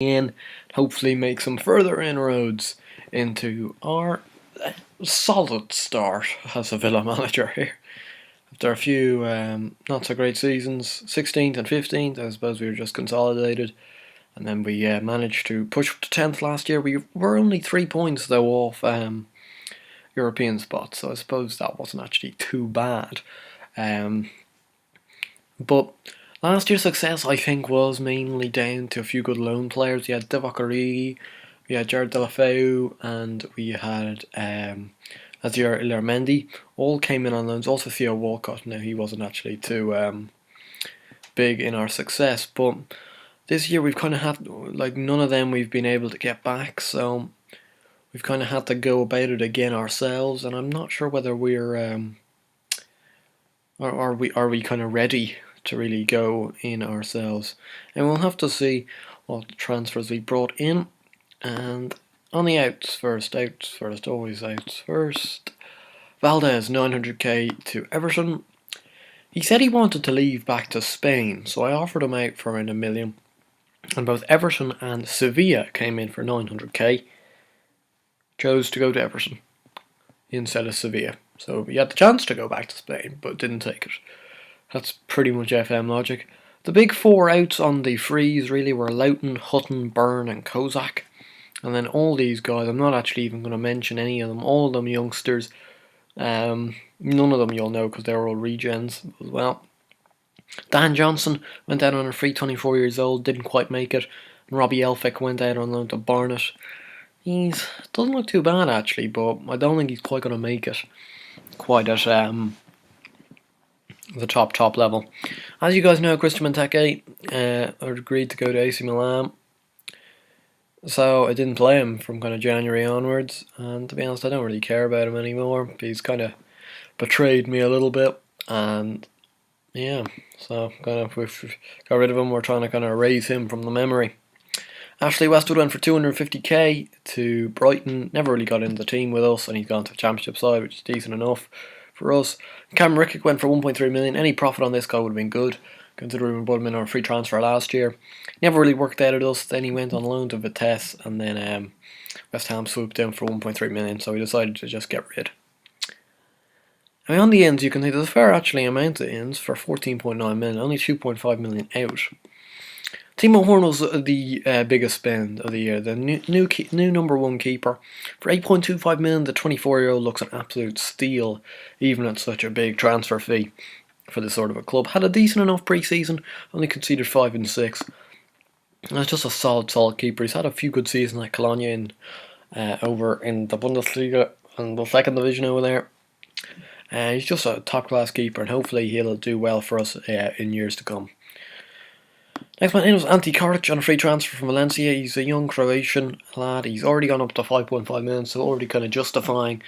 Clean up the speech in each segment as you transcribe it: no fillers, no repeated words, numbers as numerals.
in, hopefully make some further inroads into our solid start as a Villa manager here. After a few not so great seasons, 16th and 15th, I suppose we were just consolidated. And then we managed to push up to 10th last year. We were only 3 points though off European spots, so I suppose that wasn't actually too bad. But last year's success, I think, was mainly down to a few good loan players. We had Divock Origi, we had Jared Deulofeu, and we had Azir Illarmendi. All came in on loans. Also Theo Walcott. Now, he wasn't actually too big in our success, but this year we've kind of had, like, none of them we've been able to get back, so we've kind of had to go about it again ourselves, and I'm not sure whether we're are we kind of ready to really go in ourselves. And we'll have to see what transfers we brought in. And on the outs first, always outs first. Valdez, 900k to Everton. He said he wanted to leave back to Spain, so I offered him out for around $1 million. And both Everton and Sevilla came in for 900k. Chose to go to Everton instead of Sevilla. So he had the chance to go back to Spain, but didn't take it. That's pretty much FM logic. The big four outs on the freeze really were Loughton, Hutton, Byrne and Kozak. And then all these guys, I'm not actually even going to mention any of them, all of them youngsters. None of them you'll know because they were all regens as well. Dan Johnson went out on a free, 24 years old, didn't quite make it. And Robbie Elphick went out on loan to Barnet. He doesn't look too bad actually, but I don't think he's quite going to make it quite at the top level. As you guys know, Christian Benteke agreed to go to AC Milan, so I didn't play him from kind of January onwards, and to be honest I don't really care about him anymore. He's kind of betrayed me a little bit, and yeah, so kind of we've got rid of him. We're trying to kind of erase him from the memory. Ashley Westwood went for 250k to Brighton, never really got into the team with us, and he's gone to the Championship side, which is decent enough for us. Cam Rickett went for 1.3 million. Any profit on this guy would have been good, considering we bought him in on a free transfer last year. Never really worked out at us. Then he went on loan to Vitesse, and then West Ham swooped in for 1.3 million, so we decided to just get rid. I mean, on the ins, you can see there's a fair actually amount of ins for 14.9 million, only 2.5 million out. Timo Horn was the biggest spend of the year. The new number one keeper. For 8.25 million, the 24-year-old looks an absolute steal, even at such a big transfer fee for this sort of a club. Had a decent enough pre-season, only conceded 5 and 6. That's just a solid keeper. He's had a few good seasons like Cologne over in the Bundesliga and the second division over there. He's just a top-class keeper, and hopefully he'll do well for us in years to come. Next man in was Ante Karic on a free transfer from Valencia. He's a young Croatian lad. He's already gone up to 5.5 million, so already kind of justifying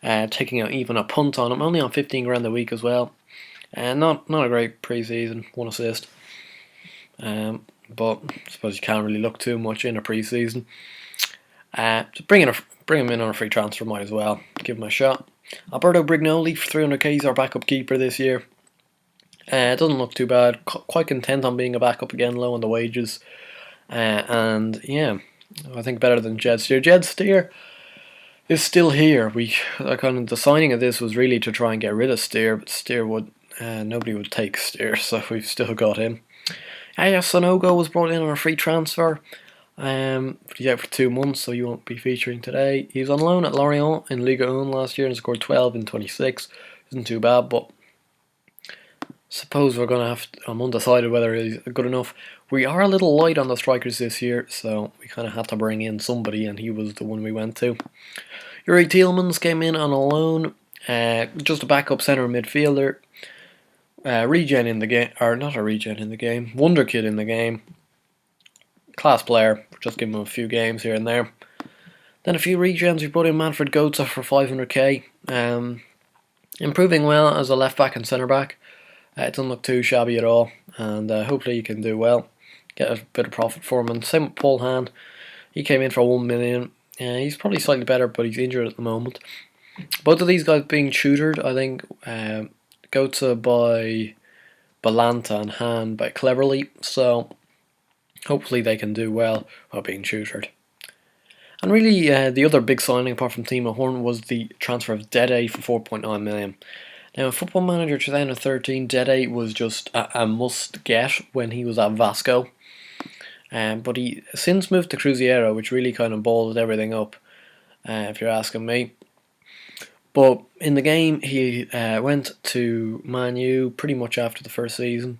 taking out even a punt on him. Only on 15 grand a week as well. Not a great pre-season, 1 assist. But I suppose you can't really look too much in a pre-season. Bring him in on a free transfer, might as well. Give him a shot. Alberto Brignoli for 300k. He's our backup keeper this year. It doesn't look too bad. Quite content on being a backup again, low on the wages. And yeah, I think better than Jed Steer. Jed Steer is still here. The signing of this was really to try and get rid of Steer, but Steer nobody would take Steer, so we've still got him. Aya Sonogo was brought in on a free transfer. He's out for 2 months, so he won't be featuring today. He was on loan at Lorient in Ligue 1 last year and scored 12 in 26. Isn't too bad, but suppose we're going to I'm undecided whether he's good enough. We are a little light on the strikers this year, so we kind of had to bring in somebody, and he was the one we went to. Yuri Tielemans came in on a loan, just a backup centre midfielder. Regen in the game, or not a regen in the game, wonder kid in the game. Class player, just give him a few games here and there. Then a few regens, we brought in Manfred Goetze for 500k. Improving well as a left back and centre back. It doesn't look too shabby at all, and hopefully he can do well. Get a bit of profit for him. And same with Paul Hand. He came in for 1 million. He's probably slightly better, but he's injured at the moment. Both of these guys being tutored, I think. Goetze by Balanta and Hand by Cleverly. So hopefully they can do well while being tutored. And really, the other big signing apart from Timo Horn was the transfer of Dede for 4.9 million. Now, in Football Manager 2013, Dede was just a must get when he was at Vasco. But he since moved to Cruzeiro, which really kind of balled everything up, if you're asking me. But in the game, he went to Man U pretty much after the first season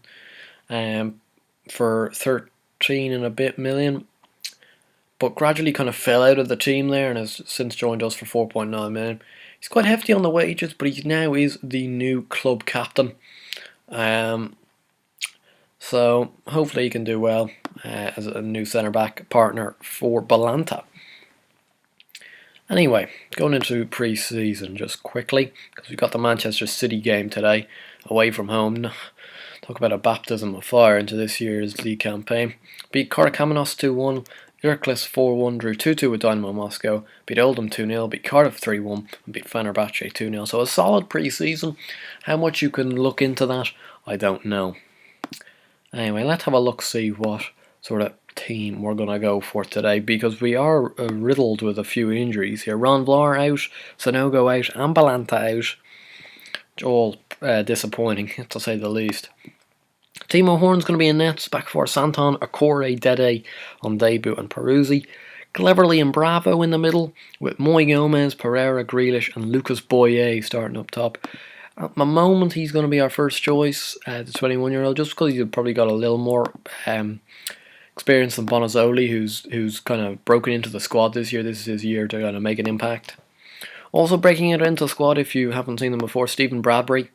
for 13 and a bit million, but gradually kind of fell out of the team there and has since joined us for 4.9 million. He's quite hefty on the wages, but he now is the new club captain. So hopefully he can do well as a new centre-back partner for Balanta. Anyway, going into pre-season just quickly, because we've got the Manchester City game today, away from home. Talk about a baptism of fire into this year's league campaign. Beat Korokamenos 2-1, Iraklis 4-1, drew 2-2 with Dynamo Moscow, beat Oldham 2-0, beat Cardiff 3-1, and beat Fenerbahce 2-0. So a solid pre-season. How much you can look into that, I don't know. Anyway, let's have a look-see what sort of team we're going to go for today, because we are riddled with a few injuries here. Ron Vlaar out, Sanogo out, and Balanta out. All disappointing, to say the least. Timo Horn's going to be in nets, back for Santon, Akore, Dede on debut, and Peruzzi. Cleverly and Bravo in the middle, with Moy Gomez, Pereira, Grealish, and Lucas Boyer starting up top. At the moment, he's going to be our first choice, the 21-year-old, just because he's probably got a little more experience than Bonazzoli, who's kind of broken into the squad this year. This is his year to kind of make an impact. Also breaking it into the squad, if you haven't seen them before, Stephen Bradbury,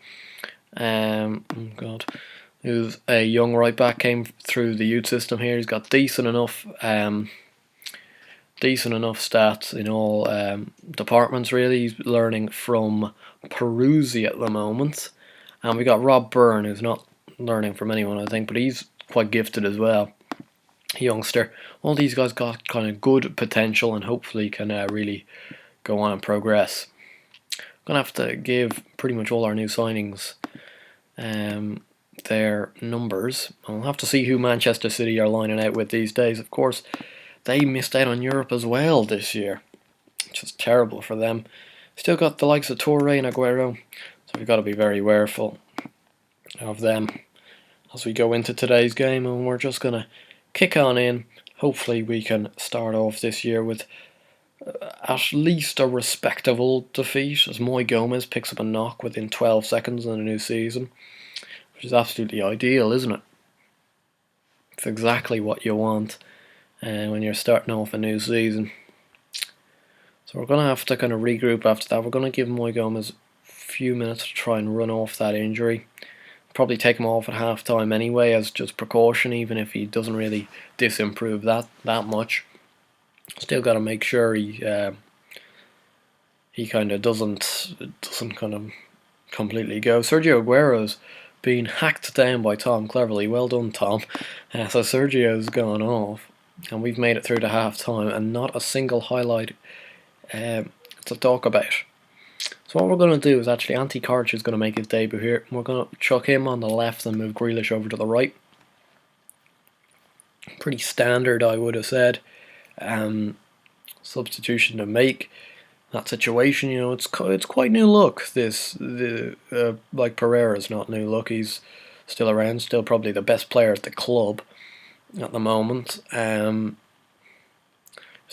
who's a young right back, came through the youth system here. He's got decent enough stats in all departments. Really, he's learning from Peruzzi at the moment, and we got Rob Byrne, who's not learning from anyone, I think, but he's quite gifted as well. Youngster. All these guys got kind of good potential and hopefully can really go on and progress. I'm going to have to give pretty much all our new signings their numbers. I'll have to see who Manchester City are lining out with these days. Of course, they missed out on Europe as well this year, which is terrible for them. Still got the likes of Toure and Aguero, so we've got to be very careful of them as we go into today's game, and we're just going to kick on in. Hopefully we can start off this year with at least a respectable defeat, as Moy Gomez picks up a knock within 12 seconds in a new season, which is absolutely ideal, isn't it? It's exactly what you want when you're starting off a new season. So we're going to have to kind of regroup after that. We're going to give Moy Gomez a few minutes to try and run off that injury. Probably take him off at half time anyway, as just precaution, even if he doesn't really disimprove that much. Still got to make sure he kind of doesn't kind of completely go. Sergio Aguero's been hacked down by Tom Cleverly. Well done, Tom. So Sergio's gone off, and we've made it through to half time, and not a single highlight to talk about. So what we're going to do is actually Antti Karic is going to make his debut here. We're going to chuck him on the left and move Grealish over to the right. Pretty standard, I would have said. Substitution to make that situation. You know, it's quite new look. Like Pereira's not new look. He's still around, still probably the best player at the club at the moment.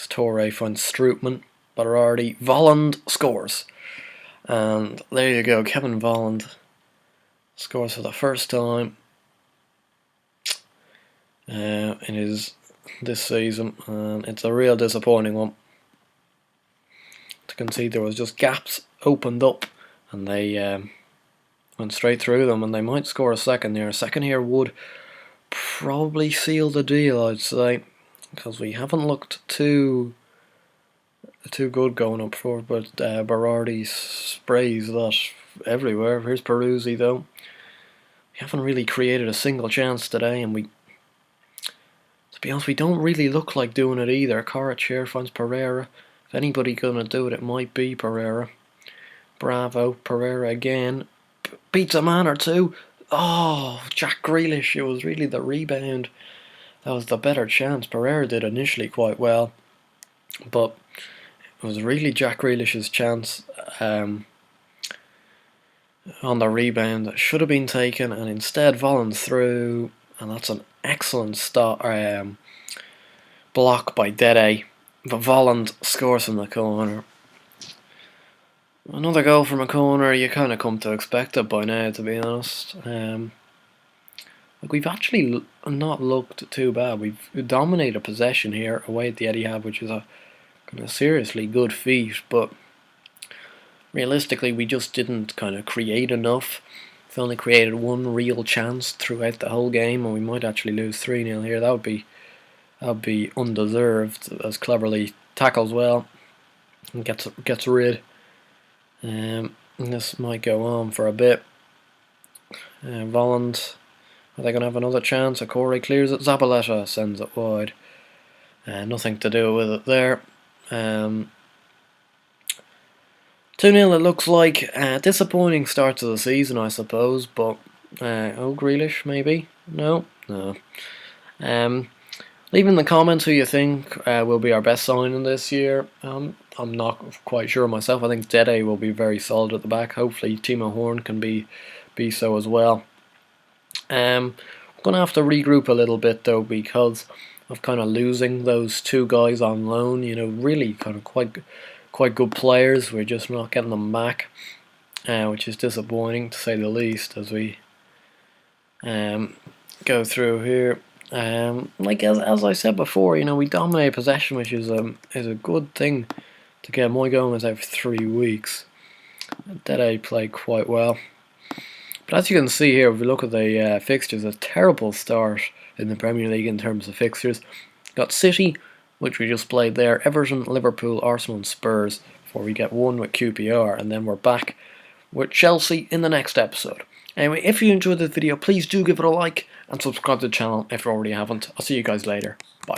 Torre finds Strootman, Berardi, Volland scores. And there you go, Kevin Volland scores for the first time in this season, and it's a real disappointing one. You can see there was just gaps opened up, and they went straight through them, and they might score a second here. A second here would probably seal the deal, I'd say, because we haven't looked too good going up forward, but Berardi sprays that everywhere. Here's Peruzzi though. We haven't really created a single chance today, and to be honest, we don't really look like doing it either. Karic here finds Pereira. If anybody gonna do it, it might be Pereira. Bravo, Pereira again. Beats a man or two. Oh, Jack Grealish. It was really the rebound that was the better chance. Pereira did initially quite well, but it was really Jack Grealish's chance on the rebound that should have been taken, and instead Volland's through, and that's an excellent block by Dede. But Volland scores from the corner. Another goal from a corner, you kind of come to expect it by now, to be honest. We've actually not looked too bad. We've dominated possession here away at the Etihad, which is a kind of seriously good feat, but realistically we just didn't kind of create enough. We've only created one real chance throughout the whole game, and we might actually lose 3-0 here. That would be undeserved, as Cleverly tackles well and gets rid. And this might go on for a bit. Volland, are they going to have another chance? Corey clears it. Zabaleta sends it wide. Nothing to do with it there. 2-0 it looks like. Disappointing start to the season, I suppose, but Grealish maybe? No. Leave in the comments who you think will be our best signing this year. I'm not quite sure myself. I think Dede will be very solid at the back. Hopefully Timo Horn can be so as well. I'm going to have to regroup a little bit though, because of kind of losing those two guys on loan. You know, really kind of quite good players. We're just not getting them back, which is disappointing to say the least, as we go through here. Like as I said before, you know, we dominate possession, which is a good thing to get. Moy Gomez out for 3 weeks. Dede played quite well. But as you can see here, if we look at the fixtures, a terrible start in the Premier League in terms of fixtures. Got City, which we just played there, Everton, Liverpool, Arsenal and Spurs, before we get one with QPR, and then we're back with Chelsea in the next episode. Anyway, if you enjoyed this video, please do give it a like and subscribe to the channel if you already haven't. I'll see you guys later. Bye.